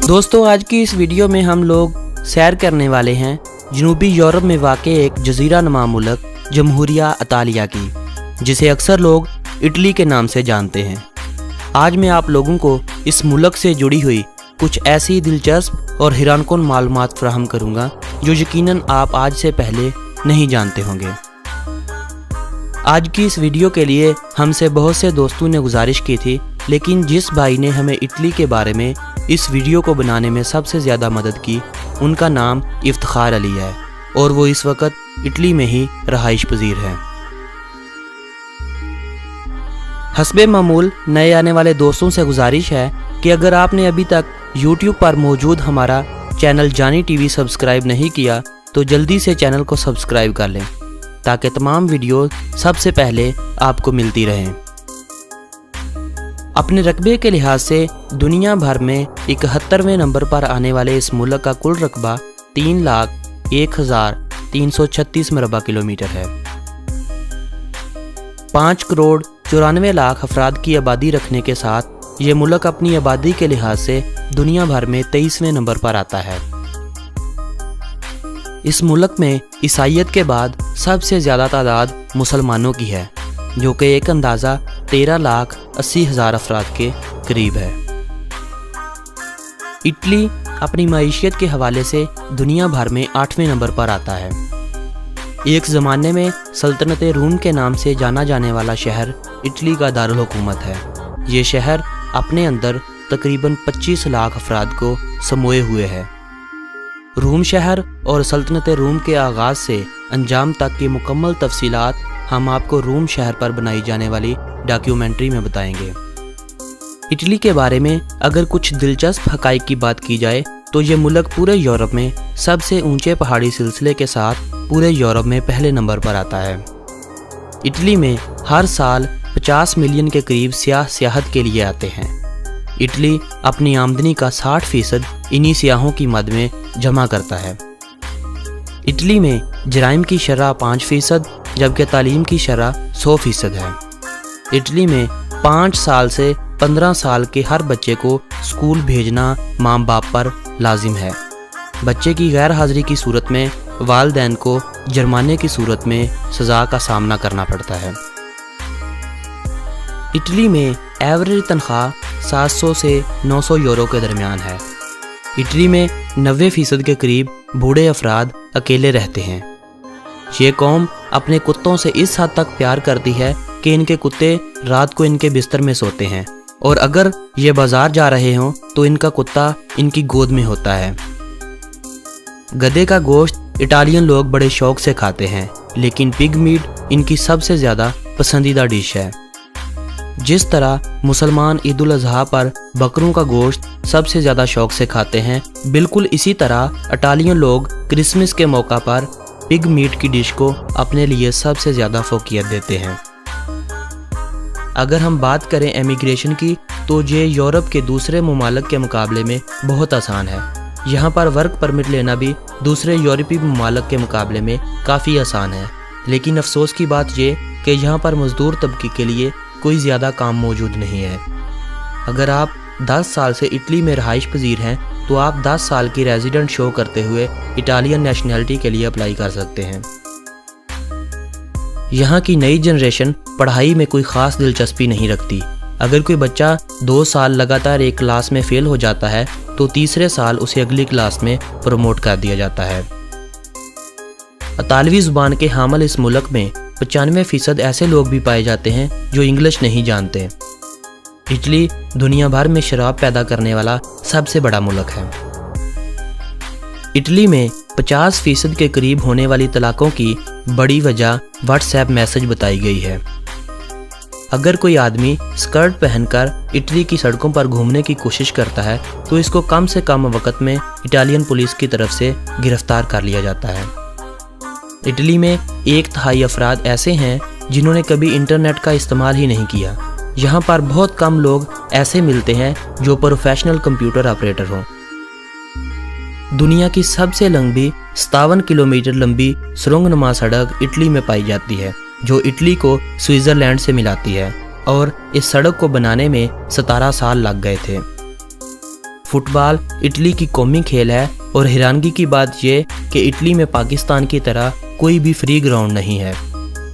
दोस्तों आज की इस वीडियो में हम लोग सैर करने वाले हैं जनूबी यूरोप में वाक़ एक जज़ीरा नुमा मुल्क जमहूरिया इतालिया की, जिसे अक्सर लोग इटली के नाम से जानते हैं। आज मैं आप लोगों को इस मुल्क से जुड़ी हुई कुछ ऐसी दिलचस्प और हैरानकुन मालूमात फराहम करूँगा जो यकीनन आप आज से पहले नहीं जानते होंगे। आज की इस वीडियो के लिए हमसे बहुत से दोस्तों ने गुजारिश की थी, लेकिन जिस भाई ने हमें इटली के बारे में इस वीडियो को बनाने में सबसे ज़्यादा मदद की उनका नाम इफ्तिखार अली है और वो इस वक्त इटली में ही रहाइश पजीर है। हस्बे मामूल नए आने वाले दोस्तों से गुजारिश है कि अगर आपने अभी तक YouTube पर मौजूद हमारा चैनल जानी टीवी सब्सक्राइब नहीं किया तो जल्दी से चैनल को सब्सक्राइब कर लें ताकि तमाम वीडियो सबसे पहले आपको मिलती रहें। अपने रकबे के लिहाज से दुनिया भर में 71वें नंबर पर आने वाले इस मुल्क का कुल रकबा 3,01,336 मरबा किलोमीटर है। 5,94,00,000 अफराद की आबादी रखने के साथ ये मुल्क अपनी आबादी के लिहाज से दुनिया भर में 23वें नंबर पर आता है। इस मुल्क में ईसाईयत के बाद सबसे ज़्यादा तादाद मुसलमानों की है, जो कि एक अंदाज़ा 13,80,000 अफराद के करीब है। इटली अपनी मईशियत के हवाले से दुनिया भर में 8वें नंबर पर आता है। एक ज़माने में सल्तनत रूम के नाम से जाना जाने वाला शहर इटली का दारुल हुकूमत है। ये शहर अपने अंदर तकरीबन 25 लाख अफराद को समोए हुए है। रूम शहर और सल्तनत रूम के आगाज़ से अंजाम तक की मुकम्मल तफसीलात हम आपको रूम शहर पर बनाई जाने वाली डॉक्यूमेंट्री में बताएंगे। इटली के बारे में अगर कुछ दिलचस्प हक़ाइक़ की बात की जाए तो ये मुल्क पूरे यूरोप में सबसे ऊंचे पहाड़ी सिलसिले के साथ पूरे यूरोप में पहले नंबर पर आता है। इटली में हर साल 50 मिलियन के करीब सियाहत के लिए आते हैं। इटली अपनी आमदनी का 60% इन्हीं सियाहों की मद में जमा करता है। इटली में जराइम की शरह 5%, जबकि तालीम की शरह 100% है। इटली में 5 साल से 15 साल के हर बच्चे को स्कूल भेजना माँ बाप पर लाजिम है। बच्चे की गैर हाजिरी की सूरत में वालिदैन को जुर्माने की सूरत में सज़ा का सामना करना पड़ता है। इटली में एवरेज तनख्वाह 700 से 900 यूरो के दरमियान है। इटली में 90% के करीब बूढ़े अफराद अकेले रहते हैं। ये कौम अपने कुत्तों से इस हद तक प्यार करती है कि इनके कुत्ते रात को इनके बिस्तर में सोते हैं और अगर ये बाजार जा रहे हों तो इनका कुत्ता इनकी गोद में होता है। गधे का गोश्त इटालियन लोग बड़े शौक से खाते हैं, लेकिन पिग मीट इनकी सबसे ज़्यादा पसंदीदा डिश है। जिस तरह मुसलमान ईद उल अज़हा पर बकरों का गोश्त सबसे ज़्यादा शौक से खाते हैं, बिल्कुल इसी तरह इटालियन लोग क्रिसमस के मौका पर पिग मीट की डिश को अपने लिए सबसे ज़्यादा फोकियत देते हैं। अगर हम बात करें एमिग्रेशन की तो ये यूरोप के दूसरे ममालिक के मुकाबले में बहुत आसान है। यहाँ पर वर्क परमिट लेना भी दूसरे यूरोपीय ममालिक के मुकाबले में काफ़ी आसान है, लेकिन अफसोस की बात ये कि यहाँ पर मज़दूर तबके के लिए कोई ज़्यादा काम मौजूद नहीं है। अगर आप 10 साल से इटली में रहाइश पजीर हैं तो आप 10 साल की रेजिडेंट शो करते हुए इटालियन नेशनैलिटी के लिए अप्लाई कर सकते हैं। यहाँ की नई जनरेशन पढ़ाई में कोई ख़ास दिलचस्पी नहीं रखती। अगर कोई बच्चा 2 साल लगातार एक क्लास में फ़ेल हो जाता है तो तीसरे साल उसे अगली क्लास में प्रमोट कर दिया जाता है। इतालवी ज़ुबान के हामिल इस मुल्क में 95% ऐसे लोग भी पाए जाते हैं जो इंग्लिश नहीं जानते। इटली दुनिया भर में शराब पैदा करने वाला सबसे बड़ा मुल्क है। इटली में 50% के करीब होने वाली तलाकों की बड़ी वजह व्हाट्सएप मैसेज बताई गई है। अगर कोई आदमी स्कर्ट पहनकर इटली की सड़कों पर घूमने की कोशिश करता है तो इसको कम से कम वक्त में इटालियन पुलिस की तरफ से गिरफ्तार कर लिया जाता है। इटली में 1/3 अफराद ऐसे हैं जिन्होंने कभी इंटरनेट का इस्तेमाल ही नहीं किया। यहाँ पर बहुत कम लोग ऐसे मिलते हैं जो प्रोफेशनल कंप्यूटर ऑपरेटर हों। दुनिया की सबसे लंबी 57 किलोमीटर लंबी सुरंगनुमा सड़क इटली में पाई जाती है, जो इटली को स्विट्ज़रलैंड से मिलाती है और इस सड़क को बनाने में 17 साल लग गए थे। فٹ بال اٹلی کی قومی کھیل ہے اور حیرانگی کی بات یہ کہ اٹلی میں پاکستان کی طرح کوئی بھی فری گراؤنڈ نہیں ہے۔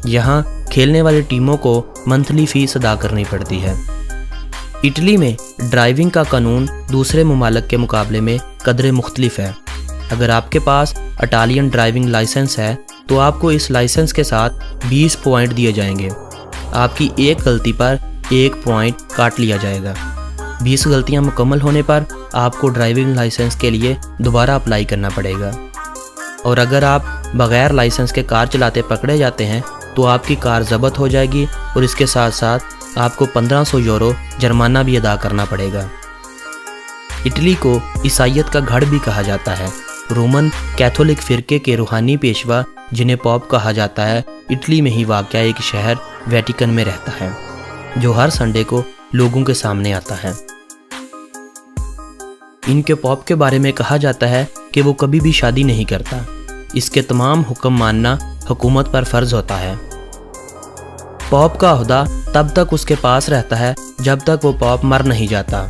یہاں کھیلنے والی ٹیموں کو منتھلی فیس ادا کرنی پڑتی ہے۔ اٹلی میں ڈرائیونگ کا قانون دوسرے ممالک کے مقابلے میں قدرے مختلف ہے۔ اگر آپ کے پاس اٹالین ڈرائیونگ لائسنس ہے تو آپ کو اس لائسنس کے ساتھ 20 پوائنٹ دیے جائیں گے۔ آپ کی ایک غلطی پر 1 پوائنٹ کاٹ لیا جائے گا۔ 20 غلطیاں مکمل ہونے پر آپ کو ڈرائیونگ لائسنس کے لیے دوبارہ اپلائی کرنا پڑے گا، اور اگر آپ بغیر لائسنس کے کار چلاتے پکڑے جاتے ہیں تو آپ کی کار ضبط ہو جائے گی اور اس کے ساتھ ساتھ آپ کو 1500 یورو جرمانہ بھی ادا کرنا پڑے گا۔ اٹلی کو عیسائیت کا گھر بھی کہا جاتا ہے۔ رومن کیتھولک فرقے کے روحانی پیشوا جنہیں پوپ کہا جاتا ہے، اٹلی میں ہی واقع ایک شہر ویٹیکن میں رہتا ہے، جو ہر سنڈے کو لوگوں کے سامنے آتا ہے۔ ان کے پوپ کے بارے میں کہا جاتا ہے کہ وہ کبھی بھی شادی نہیں کرتا۔ اس کے تمام حکم ماننا حکومت پر فرض ہوتا ہے۔ پوپ کا عہدہ تب تک اس کے پاس رہتا ہے جب تک وہ پوپ مر نہیں جاتا۔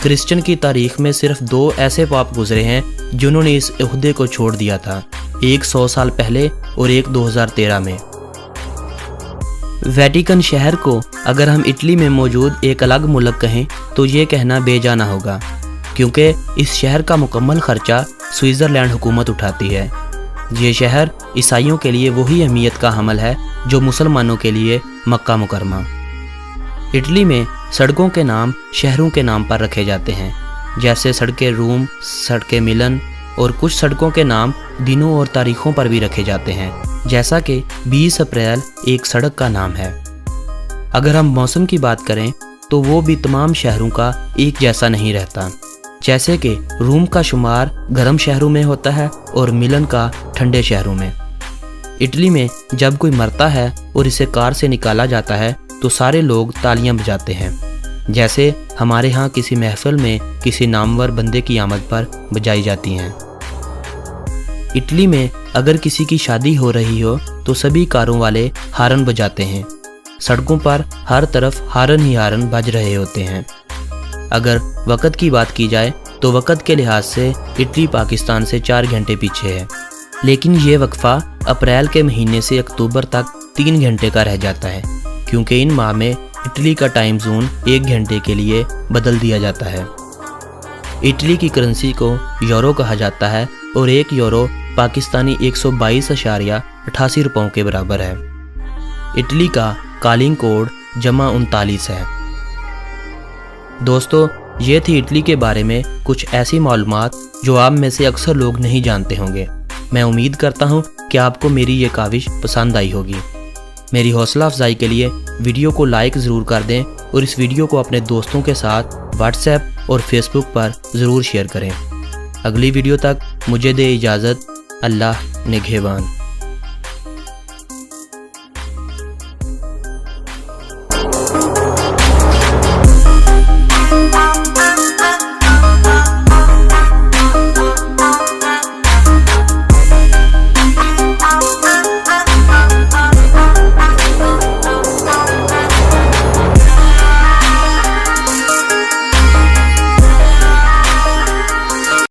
کرسچن کی تاریخ میں صرف 2 ایسے پوپ گزرے ہیں جنہوں نے اس عہدے کو چھوڑ دیا تھا، ایک 100 سال پہلے اور ایک 2013 میں۔ ویٹیکن شہر کو اگر ہم اٹلی میں موجود ایک الگ ملک کہیں تو یہ کہنا بے جا نہ ہوگا، کیونکہ اس شہر کا مکمل خرچہ سوئٹزرلینڈ حکومت اٹھاتی ہے۔ یہ شہر عیسائیوں کے لیے وہی اہمیت کا حامل ہے جو مسلمانوں کے لیے مکہ مکرمہ۔ اٹلی میں سڑکوں کے نام شہروں کے نام پر رکھے جاتے ہیں، جیسے سڑکیں روم، سڑکیں ملن، اور کچھ سڑکوں کے نام دنوں اور تاریخوں پر بھی رکھے جاتے ہیں، جیسا کہ 20 اپریل ایک سڑک کا نام ہے۔ اگر ہم موسم کی بات کریں تو وہ بھی تمام شہروں کا ایک جیسا نہیں رہتا، جیسے کہ روم کا شمار گرم شہروں میں ہوتا ہے اور ملن کا ٹھنڈے شہروں میں۔ اٹلی میں جب کوئی مرتا ہے اور اسے کار سے نکالا جاتا ہے تو سارے لوگ تالیاں بجاتے ہیں، جیسے ہمارے ہاں کسی محفل میں کسی نامور بندے کی آمد پر بجائی جاتی ہیں۔ اٹلی میں اگر کسی کی شادی ہو رہی ہو تو سبھی کاروں والے ہارن بجاتے ہیں۔ سڑکوں پر ہر طرف ہارن ہی ہارن بج رہے ہوتے ہیں۔ اگر وقت کی بات کی جائے تو وقت کے لحاظ سے اٹلی پاکستان سے 4 گھنٹے پیچھے ہے، لیکن یہ وقفہ اپریل کے مہینے سے اکتوبر تک 3 گھنٹے کا رہ جاتا ہے، کیونکہ ان ماہ میں اٹلی کا ٹائم زون 1 گھنٹے کے لیے بدل دیا جاتا ہے۔ اٹلی کی کرنسی کو یورو کہا جاتا ہے اور 1 یورو پاکستانی 122.88 روپوں کے برابر ہے۔ اٹلی کا کالنگ کوڈ +39 ہے۔ دوستو، یہ تھی اٹلی کے بارے میں کچھ ایسی معلومات جو آپ میں سے اکثر لوگ نہیں جانتے ہوں گے۔ میں امید کرتا ہوں کہ آپ کو میری یہ کاوش پسند آئی ہوگی۔ میری حوصلہ افزائی کے لیے ویڈیو کو لائک ضرور کر دیں اور اس ویڈیو کو اپنے دوستوں کے ساتھ واٹس ایپ اور فیس بک پر ضرور شیئر کریں۔ اگلی ویڈیو تک مجھے دے اجازت۔ اللہ نگہبان۔